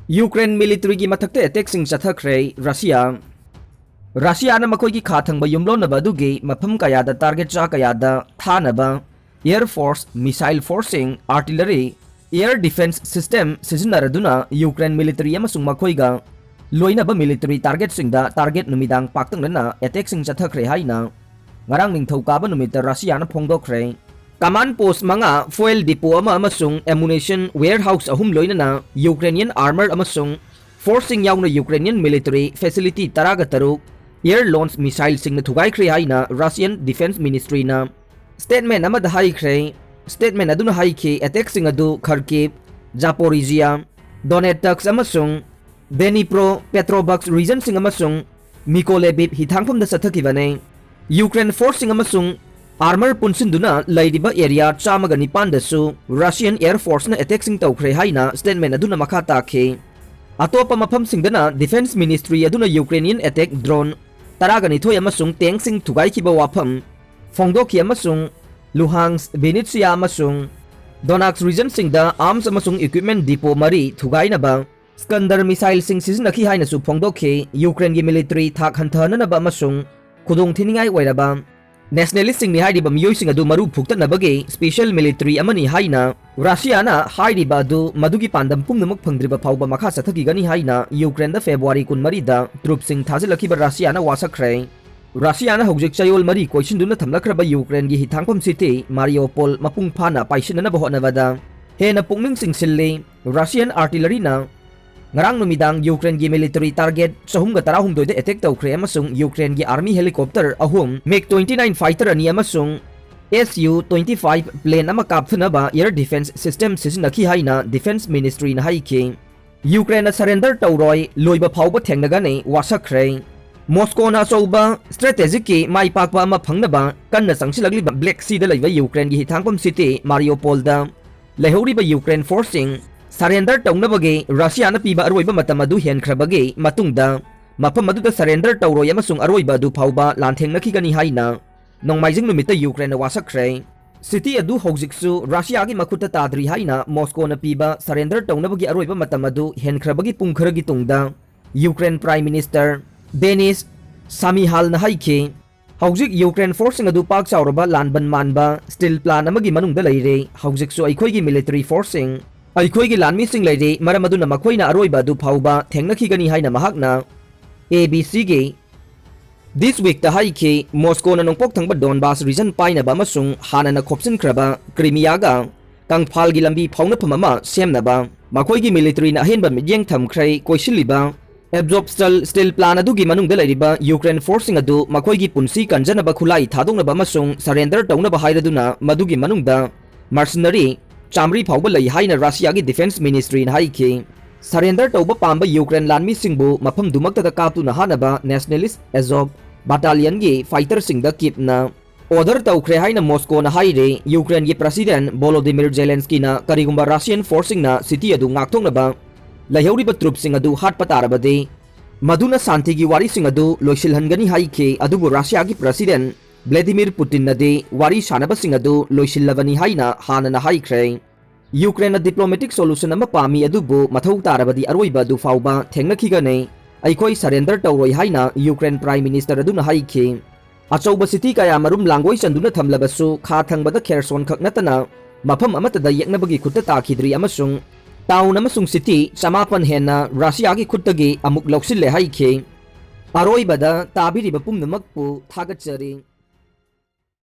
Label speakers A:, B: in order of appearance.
A: Ukraine military की मथक्ते attack सिंग चथखरे Russia न मखोई की खाथंग युमलोनब अदुगी मफम कयादा टारगेट चा कयादा थानब एयर फोर्स मिसाइल फोर्सिंग आर्टिलरी एयर डिफेंस सिस्टम सिजनरदुना यूक्रेन मिलिट्री अमसुंग मखोईगा लोइनब मिलिट्री टारगेट सिंगदा टारगेट नुमिदांग पाक्तंगना अटैक सिंग चथखरे हाइना ngarang ningthaukaaba numita Russia na phongdokre command post manga fuel depot amasung ammunition warehouse ahum loinana Ukrainian armor amasung forcing yauna Ukrainian military facility taraga taruk air launched missile sing na thugai khre haina Russian defense ministry na statement amada hai khre statement aduna hai ki attack sing adu Kharkiv Zaporizhia Donetsk amasung Dnipro Petrovsk region sing amasung Mykolaiv hithangpham da sathakibane Ukraine forcing amasung armor punsinduna laidiba area chamaga nipan dasu Russian air force na attack sing tawkhre haina statement aduna makha takhe atopa mapham singdana defense ministry aduna Ukrainian attack drone taraga ni thoi amasung tank sing thugai kiba wapham phongdoki amasung Luhansk Vinnytsia amasung Donetsk region singda arms amasung equipment depot mari thugai na ba Skander missile sing sizinaki haina su phongdokhe Ukraine gi military thak hanthana na ba amasung khudong thiningai oiraba nationalist sing ni haidiba miyoi sing adu maru phuktanabagi special military amani haina Russia na haidiba adu madugi pandam pumnamak phangdriba phauba makha sathaki gani haina Ukraine da February 13 da troop sing thajalakiba Russia na Washakhre Russia na hojik chayol mari question duna thamlakraba Ukraine gi hithangpham city Mariupol mapung phana paisina na bahonawada hena pungning sing silli Russian artillery na ngarang numidang Ukraine gi military target sahumga tarahum doide attack tawkhre amasung Ukraine gi army helicopter ahum MiG-29 fighter ani amasung Su-25 plane ama kapthanaba air defense system sizinaki haina defense ministry na haiki Ukraine surrender Touroi Loibafaoba Thengnagani Washakhre Moscow na soba strategic ki mai pakpa ama phangnaba kanna sangsilagli Black Sea da laiba Ukraine gi hithangpam city Mariupol da lehoriba Ukraine forcing surrender taunabagi Russia na piba aroiba matam adu henkrabagi matungda mafam adu da surrender tauroi amasung aroiba adu phauba lanthengna gani haina nongmaijing numita Ukraine na Washakhre city adu hojiksu Russia gi makuta tadri haina Moscow na piba surrender taunabagi aroiba matam adu henkrabagi pungkharagi tungda Ukraine Prime Minister Denis Samihal na haiki hojik Ukraine forcing adu pak chauraba lanban manba steel plan amagi manungda leire hojiksu aikoi gi military forcing aikoi gi lanmi sing leire maramadu na makhoina aroiba du phauba thengnakigani haina mahakna ABC gi this week ta haiki Moscow na nongpok thangba Donbas region paina ba masung hana na khopsin kraba Crimea ga tangphal gi lambi phauna phamama semna ba makhoi gi military na henba midyeng thamkhrai koisiliba Absorption steel plan adu gi manung da leiriba Ukraine forcing adu makhoi gi punsi kanjana ba khulai thadongna ba masung surrender tauna ba hairaduna madugi manung da mercenary Chamri phauba lai haina Russia gi defense ministry na haiki surrender tauba pamba Ukraine lanmi singbu mafam dumakta da kaptu na hanaba nationalist Azov battalion gi fighter sing da kipna order taukhre haina Moscow na haire Ukraine gi president Volodymyr Zelensky na karigumba Russian forcing na city adu ngakthongna ba laihoriba troop sing adu hat patarabade maduna santi gi wari sing adu loisilhangani haiki adubu Russia gi president Vladimir Putin nade wari sanaba sing adu loisillavani haina hana na haikre Ukraine diplomatic solution ama pami adubu mathau tarabadi aroiba du fauba thengnakigane aikoi surrender tawroi haina Ukraine Prime Minister aduna haiki achauba city kaya marum langoi chanduna thamlabasu kha thangbada Kherson khaknatana mafam amata da yeknabagi khutta takhidri amasung town amasung city samapan henna Russia gi khuttagi amuk loksille haiki aroibada tabiriba pumnamakpu thagachari